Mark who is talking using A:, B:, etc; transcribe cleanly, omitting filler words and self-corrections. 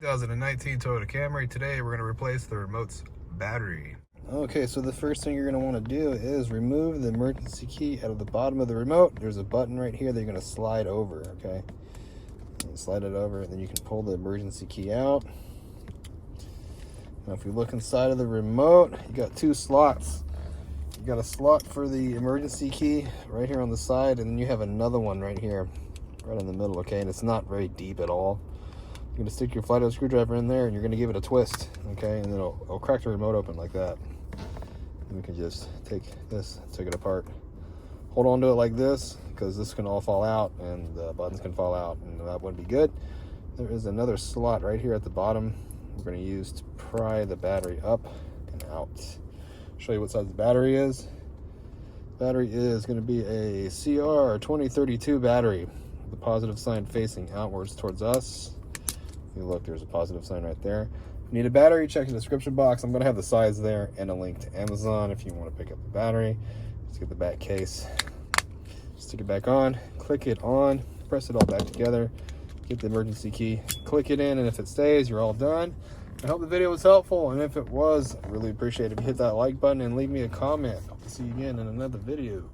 A: 2019 Toyota Camry. Today we're going to replace the remote's battery. Okay, so the first thing you're going to want to do is remove the emergency key out of the bottom of the remote. There's a button right here that you're going to slide over, okay? Slide it over, and then you can pull the emergency key out. Now if you look inside of the remote, you got two slots. You got a slot for the emergency key right here on the side, and then you have another one right here, right in the middle, okay? And it's not very deep at all. You're going to stick your flathead screwdriver in there, and you're going to give it a twist, okay? And then it'll crack the remote open like that. And we can just take this, take it apart. Hold on to it like this, because this can all fall out, and the buttons can fall out, and that wouldn't be good. There is another slot right here at the bottom we're going to use to pry the battery up and out. Show you what size the battery is. The battery is going to be a CR 2032 battery. The positive sign facing outwards towards us. If you look, there's a positive sign right there. If you need a battery, check the description box. I'm going to have the size there and a link to Amazon if you want to pick up the battery. Let's get the back case. Stick it back on, click it on, press it all back together, get the emergency key, click it in, and if it stays, you're all done. I hope the video was helpful, and if it was, I really appreciate it if you hit that like button and leave me a comment. Hope to see you again in another video.